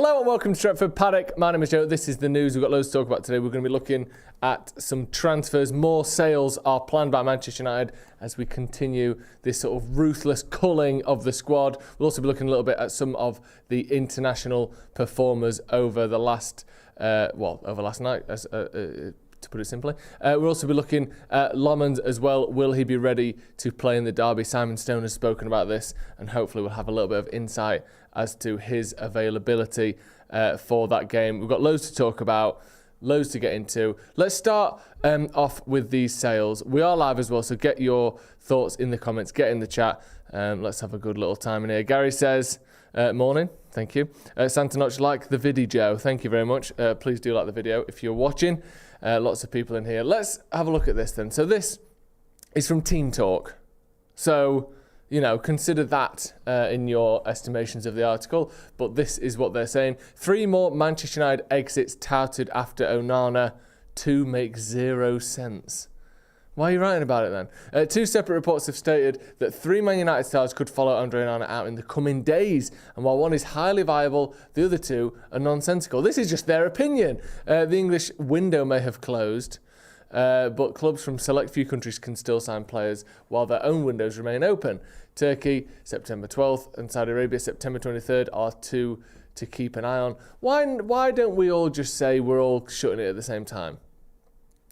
Hello and welcome to Stretford. Paddock, my name is Joe. This is the news. We've got loads to talk about today. We're going to be looking at some transfers. More sales are planned by Manchester United as we continue this sort of ruthless culling of the squad. We'll also be looking a little bit at some of the international performers over the last, over last night, to put it simply. We'll also be looking at Lammens as well. Will he be ready to play in the derby? Simon Stone has spoken about this, and hopefully we'll have a little bit of insight as to his availability for that game. We've got loads to talk about, loads to get into. Let's start off with these sales. We are live as well, so get your thoughts in the comments, get in the chat. Let's have a good little time in here. Gary says, morning, thank you. Santanoch, like the video, Joe. Thank you very much. Please do like the video if you're watching. Lots of people in here. Let's have a look at this then. So this is from Team Talk. So, you know, consider that in your estimations of the article. But this is what they're saying. 3 more Manchester United exits touted after Onana. 2 make 0 sense. Why are you writing about it then? 2 separate reports have stated that 3 Man United stars could follow Andre Onana out in the coming days. And while one is highly viable, the other 2 are nonsensical. This is just their opinion. The English window may have closed, but clubs from select few countries can still sign players while their own windows remain open. Turkey, September 12th, and Saudi Arabia, September 23rd, are 2 to keep an eye on. Why don't we all just say we're all shutting it at the same time?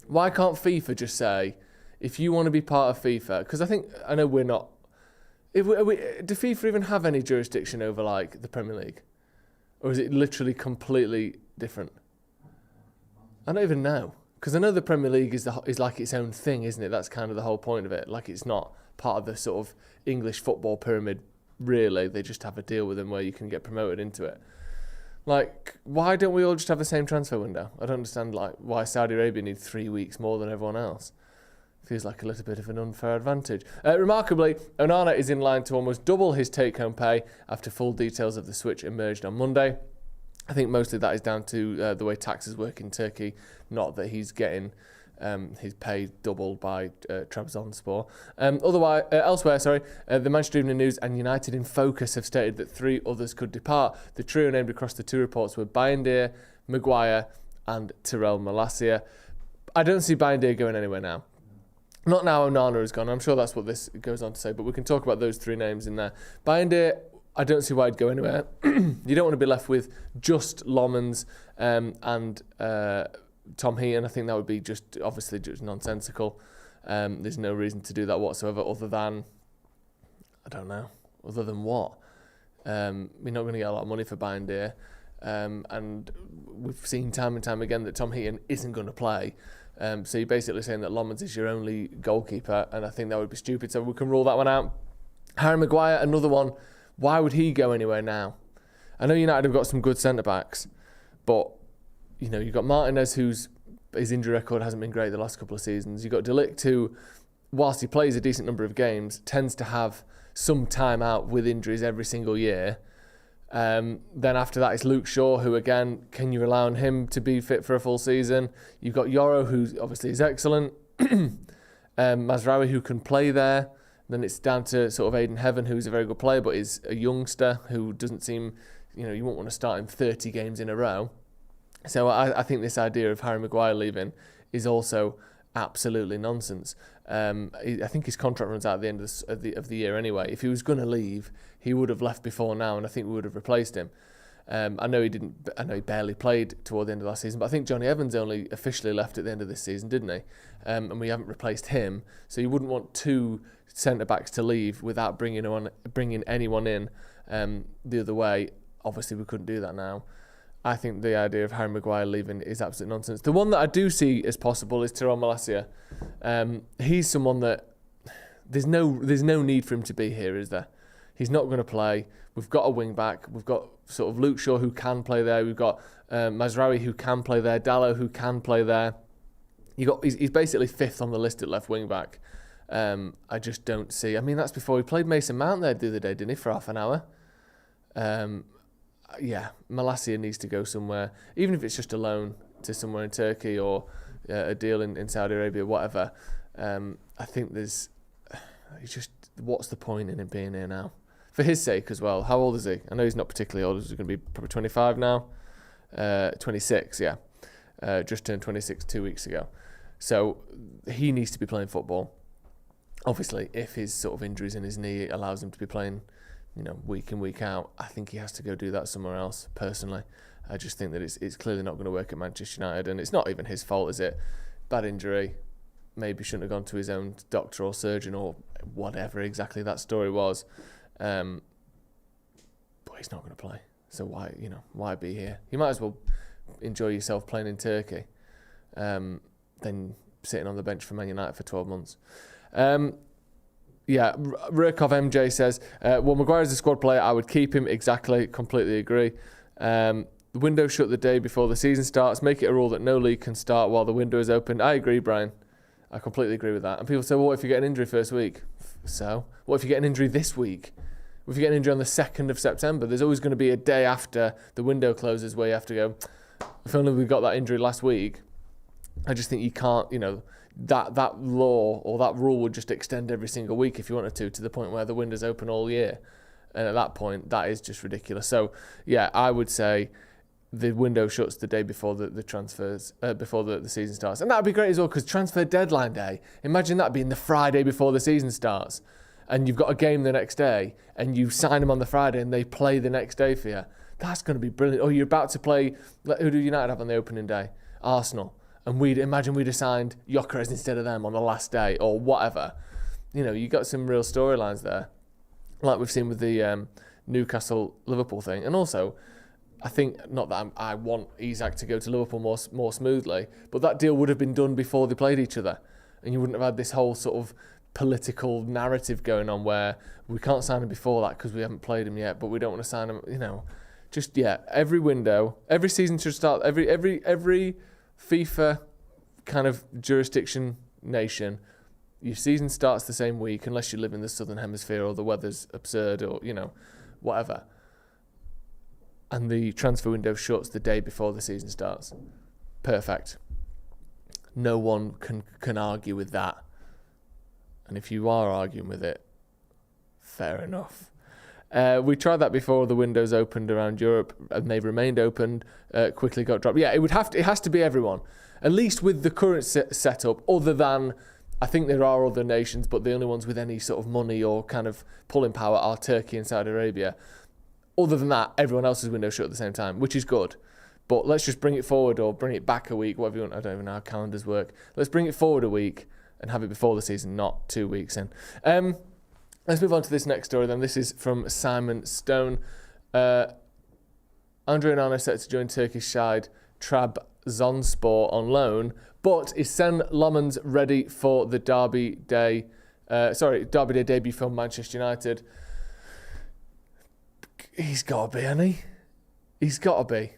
Why can't FIFA just say, if you want to be part of FIFA, because I know we're not. Do FIFA even have any jurisdiction over like the Premier League, or is it literally completely different? I don't even know, because I know the Premier League is like its own thing, isn't it? That's kind of the whole point of it. Like it's not part of the sort of English football pyramid. Really, they just have a deal with them where you can get promoted into it. Like, why don't we all just have the same transfer window? I don't understand like why Saudi Arabia needs 3 weeks more than everyone else. Feels like a little bit of an unfair advantage. Remarkably, Onana is in line to almost double his take-home pay after full details of the switch emerged on Monday. I think mostly that is down to the way taxes work in Turkey, not that he's getting his pay doubled by Trabzonspor. Elsewhere, the Manchester Evening News and United in Focus have stated that 3 others could depart. The trio named across the 2 reports were Bayindir, Maguire and Tyrell Malacia. I don't see Bayindir going anywhere now. Not now Onana is gone. I'm sure that's what this goes on to say, but we can talk about those 3 names in there. Bayindir, I don't see why he'd go anywhere. You don't want to be left with just Lammens and Tom Heaton. I think that would be just nonsensical. There's no reason to do that whatsoever other than, I don't know, other than what? We're not going to get a lot of money for Bayindir. And we've seen time and time again that Tom Heaton isn't going to play. So you're basically saying that Lammens is your only goalkeeper, and I think that would be stupid, so we can rule that one out. Harry Maguire, another one. Why would he go anywhere now? I know United have got some good centre-backs, but you know, you've got Martinez, his injury record hasn't been great the last couple of seasons. You've got De Ligt, who, whilst he plays a decent number of games, tends to have some time out with injuries every single year. Then after that, it's Luke Shaw, who again, can you rely on him to be fit for a full season? You've got Yoro, who obviously is excellent. Mazraoui, who can play there. Then it's down to sort of Aiden Heaven, who's a very good player, but is a youngster who doesn't seem, you won't want to start him 30 games in a row. So I think this idea of Harry Maguire leaving is also absolutely nonsense. I think his contract runs out at the end of the year anyway. If he was going to leave, he would have left before now, and I think we would have replaced him. I know he barely played toward the end of last season, but I think Johnny Evans only officially left at the end of this season, didn't he? And we haven't replaced him, so you wouldn't want 2 centre-backs to leave without bringing anyone in the other way. Obviously, we couldn't do that now. I think the idea of Harry Maguire leaving is absolute nonsense. The one that I do see as possible is Tyrell Malacia. He's someone that there's no need for him to be here, is there? He's not going to play. We've got a wing back. We've got sort of Luke Shaw who can play there. We've got Mazraoui who can play there. Dalot who can play there. He's basically 5th on the list at left wing back. I just don't see. I mean, that's before he played Mason Mount there the other day, didn't he, for half an hour? Yeah, Malacia needs to go somewhere, even if it's just a loan to somewhere in Turkey or a deal in Saudi Arabia, whatever. I think what's the point in him being here now? for his sake as well. How old is he? I know he's not particularly old. He's going to be probably 25 now. 26, yeah. Just turned 26 2 weeks ago. So he needs to be playing football. Obviously, if his sort of injuries in his knee allows him to be playing, week in, week out, I think he has to go do that somewhere else, personally. I just think that it's clearly not going to work at Manchester United, and it's not even his fault, is it? Bad injury, maybe shouldn't have gone to his own doctor or surgeon or whatever exactly that story was. But he's not going to play. So why be here? You might as well enjoy yourself playing in Turkey than sitting on the bench for Man United for 12 months. Rurkov MJ says, Maguire is a squad player. I would keep him. Exactly. Completely agree. The window shut the day before the season starts. Make it a rule that no league can start while the window is open. I agree, Brian. I completely agree with that. And people say, well, what if you get an injury first week? So? What if you get an injury this week? What if you get an injury on the 2nd of September? There's always going to be a day after the window closes where you have to go, if only we got that injury last week. I just think you can't, that law or that rule would just extend every single week if you wanted to the point where the window's open all year. And at that point, that is just ridiculous. So, yeah, I would say the window shuts the day before the transfers, before the season starts. And that would be great as well, because transfer deadline day, imagine that being the Friday before the season starts, and you've got a game the next day, and you sign them on the Friday, and they play the next day for you. That's going to be brilliant. Or you're about to play, who do United have on the opening day? Arsenal. And we'd have signed Gyökeres instead of them on the last day, or whatever. You got some real storylines there, like we've seen with the Newcastle-Liverpool thing. And also, I think, not that I want Isak to go to Liverpool more smoothly, but that deal would have been done before they played each other. And you wouldn't have had this whole sort of political narrative going on where we can't sign him before that because we haven't played him yet, but we don't want to sign him, every window, every season should start, every FIFA kind of jurisdiction nation, your season starts the same week unless you live in the southern hemisphere or the weather's absurd or, whatever. And the transfer window shuts the day before the season starts. Perfect. No one can argue with that. And if you are arguing with it, fair enough. We tried that before the windows opened around Europe, and they've remained open. Quickly got dropped. Yeah, it has to be everyone, at least with the current setup. Other than, I think there are other nations, but the only ones with any sort of money or kind of pulling power are Turkey and Saudi Arabia. Other than that, everyone else's window shut at the same time, which is good. But let's just bring it forward or bring it back a week, whatever you want. I don't even know how calendars work. Let's bring it forward a week and have it before the season, not 2 weeks in. Let's move on to this next story then. This is from Simon Stone. Andre Onana set to join Turkish side Trabzonspor on loan, but is Senne Lammens ready for the Derby Day debut for Manchester United? He's got to be, hasn't he? He's got to be.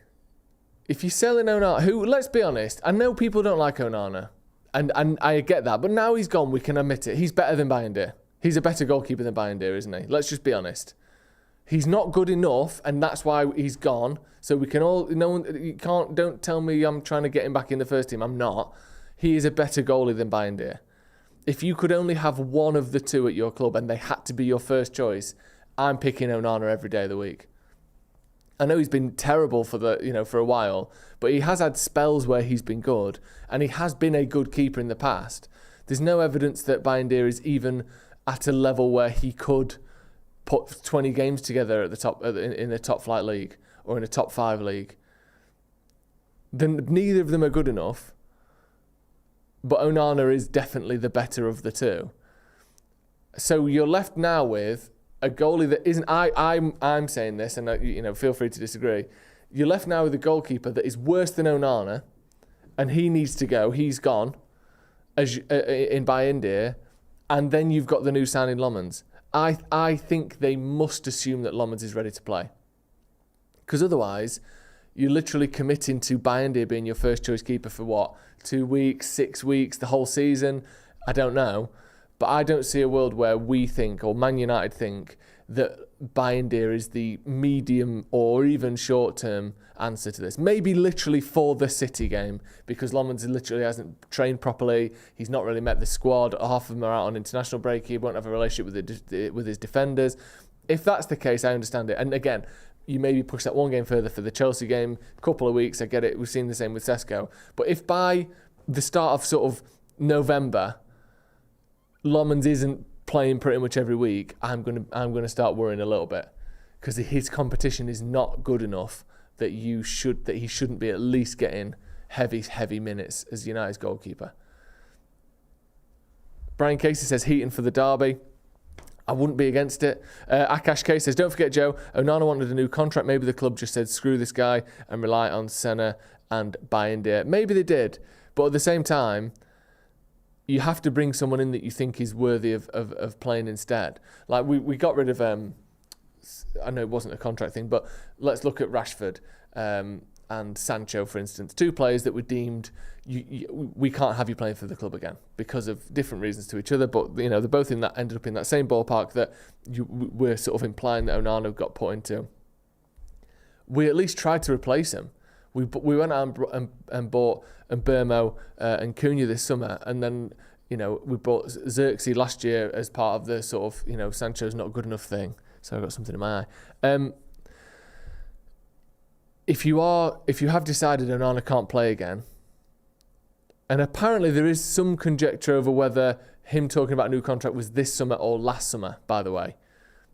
If you're selling Onana, who, let's be honest, I know people don't like Onana, and I get that, but now he's gone, we can admit it. He's better than Bayindir. He's a better goalkeeper than Bayindir, isn't he? Let's just be honest. He's not good enough, and that's why he's gone. So we can all, don't tell me I'm trying to get him back in the first team. I'm not. He is a better goalie than Bayindir. If you could only have one of the two at your club and they had to be your first choice, I'm picking Onana every day of the week. I know he's been terrible for a while, but he has had spells where he's been good, and he has been a good keeper in the past. There's no evidence that Bayindir is even at a level where he could put 20 games together at the top in a top flight league or in a top 5 league. Then neither of them are good enough, but Onana is definitely the better of the two. So you're left now with a goalie that isn't. I'm saying this, and feel free to disagree. You're left now with a goalkeeper that is worse than Onana, and he needs to go. He's gone, in Bayindir, and then you've got the new signing Lammens. I think they must assume that Lammens is ready to play, because otherwise, you're literally committing to Bayindir being your first choice keeper for what, 2 weeks, 6 weeks, the whole season. I don't know. But I don't see a world where we think, or Man United think, that Bayindir is the medium or even short-term answer to this. Maybe literally for the City game, because Lammens literally hasn't trained properly. He's not really met the squad. Half of them are out on international break. He won't have a relationship with his defenders. If that's the case, I understand it. And again, you maybe push that one game further for the Chelsea game, a couple of weeks, I get it. We've seen the same with Sesko. But if by the start of sort of November, Lammens isn't playing pretty much every week, I'm gonna start worrying a little bit, because his competition is not good enough that he shouldn't be at least getting heavy minutes as United's goalkeeper. Brian Casey says Heaton for the derby. I wouldn't be against it. Akash K says, don't forget, Joe, Onana wanted a new contract. Maybe the club just said, screw this guy and rely on Senne and Bayindir. Maybe they did. But at the same time, you have to bring someone in that you think is worthy of playing instead. Like, we got rid of, I know it wasn't a contract thing, but let's look at Rashford and Sancho, for instance. Two players that were deemed, we can't have you playing for the club again because of different reasons to each other, but they're both ended up in that same ballpark that we're sort of implying that Onana got put into. We at least tried to replace him. We went out and bought Mbeumo and Cunha this summer, and then we bought Xerxes last year as part of the sort of Sancho's not good enough thing. So I've got something in my eye. If you have decided Onana can't play again, and apparently there is some conjecture over whether him talking about a new contract was this summer or last summer, by the way.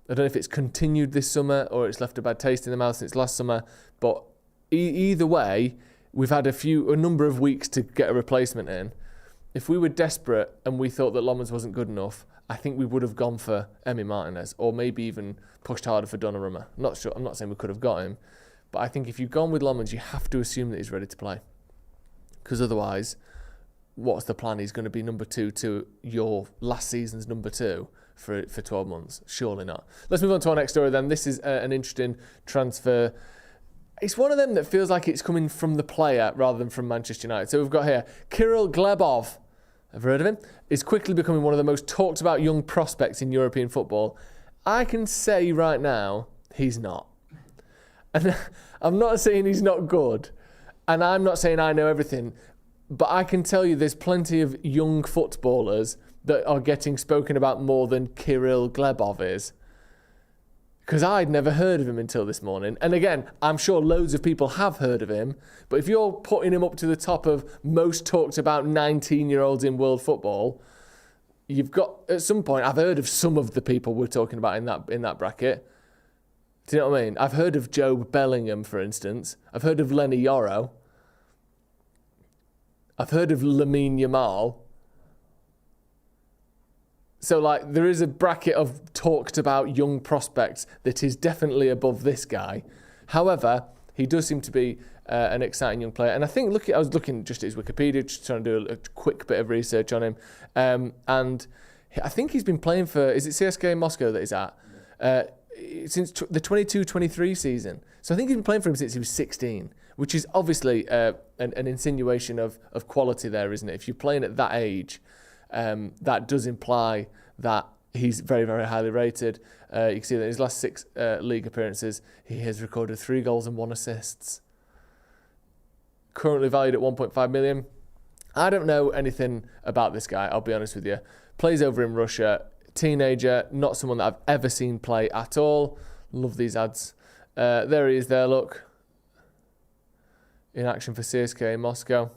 I don't know if it's continued this summer or it's left a bad taste in the mouth since last summer, but either way, we've had a number of weeks to get a replacement in. If we were desperate and we thought that Lammens wasn't good enough, I think we would have gone for Emi Martinez, or maybe even pushed harder for Donnarumma. Not sure. I'm not saying we could have got him, but I think if you've gone with Lammens, you have to assume that he's ready to play, because otherwise, what's the plan? He's going to be number 2 to your last season's number 2 for 12 months? Surely not. Let's move on to our next story then. This is an interesting transfer. It's one of them that feels like it's coming from the player rather than from Manchester United. So we've got here Kirill Glebov. I've heard of him. Is quickly becoming one of the most talked about young prospects in European football. I can say right now, he's not. And I'm not saying he's not good, and I'm not saying I know everything, but I can tell you there's plenty of young footballers that are getting spoken about more than Kirill Glebov is. Because I'd never heard of him until this morning. And again, I'm sure loads of people have heard of him, but if you're putting him up to the top of most talked about 19-year-olds in world football, you've got, at some point, I've heard of some of the people we're talking about in that bracket. Do you know what I mean? I've heard of Joe Bellingham, for instance. I've heard of Lenny Yoro. I've heard of Lamine Yamal. So, there is a bracket of talked about young prospects that is definitely above this guy. However, he does seem to be an exciting young player. And I think, I was looking just at his Wikipedia, just trying to do a quick bit of research on him. And I think he's been playing for, is it CSKA Moscow that he's at? Since the 22-23 season. So I think he's been playing for him since he was 16, which is obviously an insinuation of quality there, isn't it? If you're playing at that age, that does imply that he's very, very highly rated. You can see that in his last 6 league appearances, he has recorded 3 goals and 1 assist. Currently valued at 1.5 million. I don't know anything about this guy, I'll be honest with you. Plays over in Russia. Teenager, not someone that I've ever seen play at all. Love these ads. There he is there, look. In action for CSKA Moscow.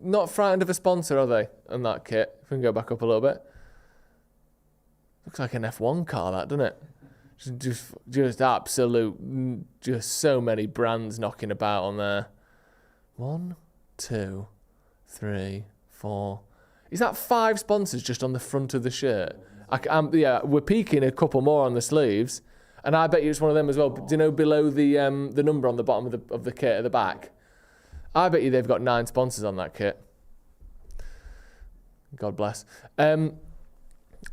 Not frightened of a sponsor, are they, on that kit? If we can go back up a little bit. Looks like an F1 car, that, doesn't it? Just absolute, just so many brands knocking about on there. 1, 2, 3, 4. Is that 5 sponsors just on the front of the shirt? Yeah, we're peaking a couple more on the sleeves, and I bet you it's one of them as well. Do you know below the number on the bottom of the kit at the back? I bet you they've got 9 sponsors on that kit. God bless.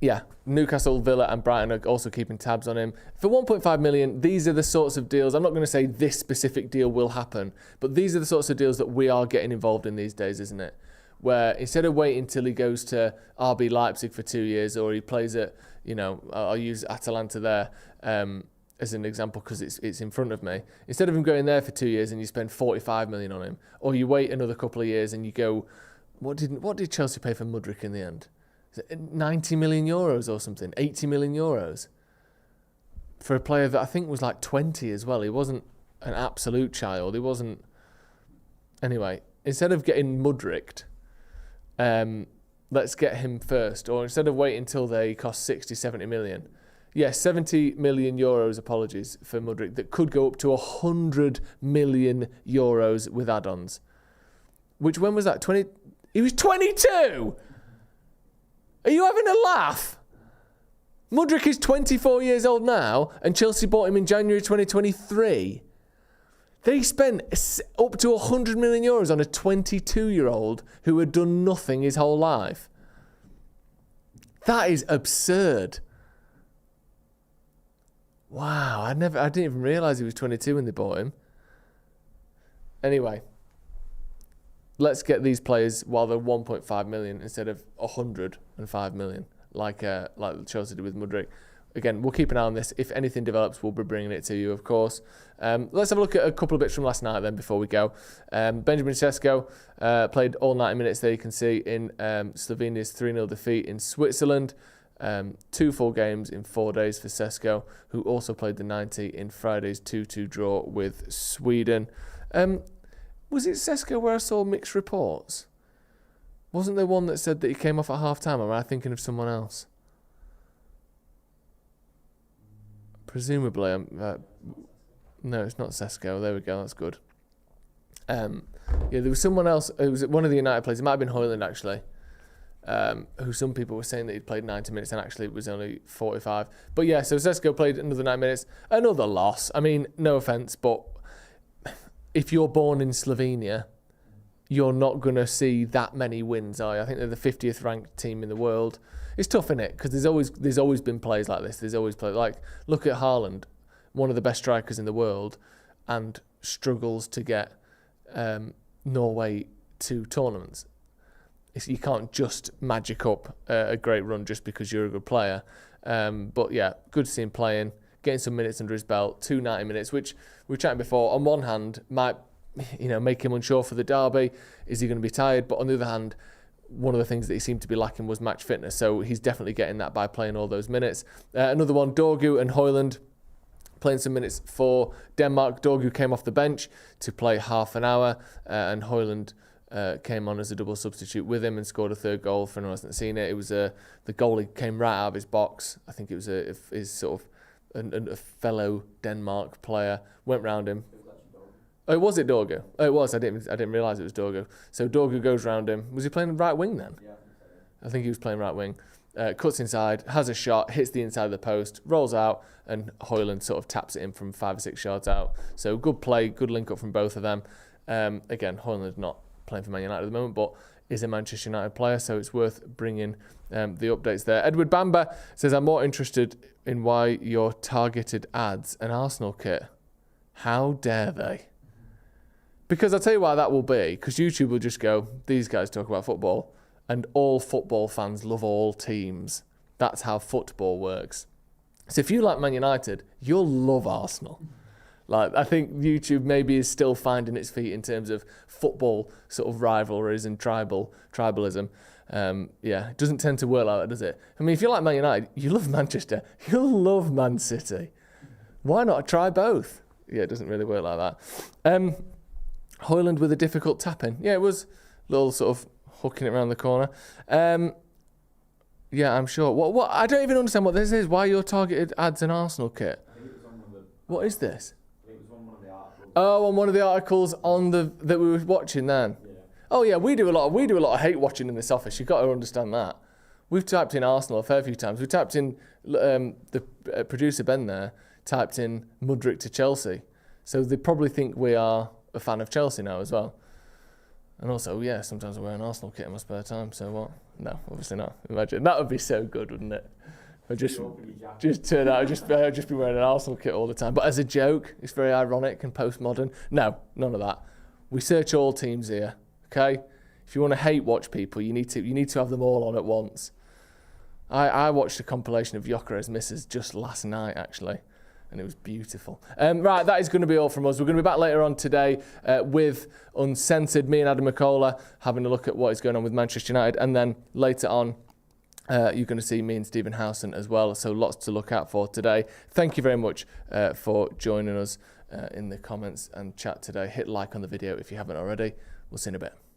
Yeah, Newcastle, Villa and Brighton are also keeping tabs on him. For 1.5 million, these are the sorts of deals. I'm not going to say this specific deal will happen, but these are the sorts of deals that we are getting involved in these days, isn't it? Where instead of waiting till he goes to RB Leipzig for 2 years, or he plays at, I'll use Atalanta there as an example because it's in front of me. Instead of him going there for 2 years and you spend 45 million on him, or you wait another couple of years and you go, what did Chelsea pay for Mudryk in the end? Is it 90 million euros or something? 80 million euros? for a player that I think was like 20 as well. He wasn't an absolute child. He wasn't... Anyway, instead of getting Mudricked, let's get him first. Or instead of waiting until they cost 60, 70 million. Yeah, 70 million euros, apologies, for Mudrick. That could go up to 100 million euros with add-ons. Which, when was that? 20... He was 22! Are you having a laugh? Mudrick is 24 years old now, and Chelsea bought him in January 2023. They spent up to 100 million euros on a 22-year-old who had done nothing his whole life. That is absurd. Wow, I didn't even realise he was 22 when they bought him. Anyway, let's get these players while they're 1.5 million instead of 105 million, like Chelsea did with Mudryk. Again, we'll keep an eye on this. If anything develops, we'll be bringing it to you, of course. Let's have a look at a couple of bits from last night then before we go. Benjamin Sesko played all 90 minutes there, you can see, in Slovenia's 3-0 defeat in Switzerland. 2 full games in 4 days for Sesko, who also played the 90 in Friday's 2-2 draw with Sweden. Was it Sesko where I saw mixed reports? Wasn't there one that said that he came off at half-time, or am I thinking of someone else? Presumably, no, it's not Sesko. There we go. That's good. Yeah, there was someone else. It was one of the United players. It might have been Højlund, actually, who some people were saying that he'd played 90 minutes and actually it was only 45. But yeah, so Sesko played another 9 minutes. Another loss. I mean, no offence, but if you're born in Slovenia, you're not going to see that many wins, are you? I think they're the 50th ranked team in the world. It's tough, isn't it? Because there's always been plays like this. There's always plays like, look at Haaland, one of the best strikers in the world, and struggles to get Norway to tournaments. You can't just magic up a great run just because you're a good player. But yeah, good to see him playing, getting some minutes under his belt, 2 90 minutes, which we were chatting before. On one hand, might make him unsure for the derby. Is he going to be tired? But on the other hand, one of the things that he seemed to be lacking was match fitness. So he's definitely getting that by playing all those minutes. Another one, Dorgu and Højlund playing some minutes for Denmark. Dorgu came off the bench to play half an hour, and Højlund came on as a double substitute with him and scored a 3rd goal. For anyone who hasn't seen it, it was the goalie came right out of his box. I think it was his sort of a fellow Denmark player went round him. Oh, was it Dorgu? Oh, it was. I didn't realise it was Dorgu. So Dorgu goes round him. Was he playing right wing then? Yeah, I think he was playing right wing. Cuts inside, has a shot, hits the inside of the post, rolls out, and Højlund sort of taps it in from 5 or 6 yards out. So good play, good link up from both of them. Again, Højlund not playing for Man United at the moment, but is a Manchester United player, so it's worth bringing the updates there. Edward Bamba says, I'm more interested in why your targeted ads an Arsenal kit. How dare they? Because I'll tell you why that will be, because YouTube will just go, these guys talk about football, and all football fans love all teams. That's how football works. So if you like Man United, you'll love Arsenal. Like, I think YouTube maybe is still finding its feet in terms of football sort of rivalries and tribalism. Yeah, it doesn't tend to work like that, does it? I mean, if you like Man United, you love Manchester, you'll love Man City. Why not try both? Yeah, it doesn't really work like that. Højlund with a difficult tap-in. Yeah, it was a little sort of hooking it around the corner. Yeah, I'm sure. What? I don't even understand what this is. Why your targeted ads an Arsenal kit? I think it was on one of the... What is this? I think it was on one of the articles. Oh, on one of the articles that we were watching then. Yeah. Oh yeah, we do a lot of hate watching in this office. You've got to understand that. We've typed in Arsenal a fair few times. We typed in the producer Ben there typed in Mudryk to Chelsea, so they probably think we are a fan of Chelsea now as well. And also, yeah, sometimes I wear an Arsenal kit in my spare time, so what? No, obviously not. Imagine. That would be so good, wouldn't it? I'd just turn out, I'd just be wearing an Arsenal kit all the time. But as a joke, it's very ironic and postmodern. No, none of that. We search all teams here, okay? If you want to hate watch people, you need to have them all on at once. I watched a compilation of Gyökeres misses just last night, actually. And it was beautiful. Right, that is going to be all from us. We're going to be back later on today with Uncensored, me and Adam McCullough, having a look at what is going on with Manchester United. And then later on, You're going to see me and Stephen Howson as well, so lots to look out for today. Thank you very much for joining us in the comments and chat today. Hit like on the video if you haven't already. We'll see you in a bit.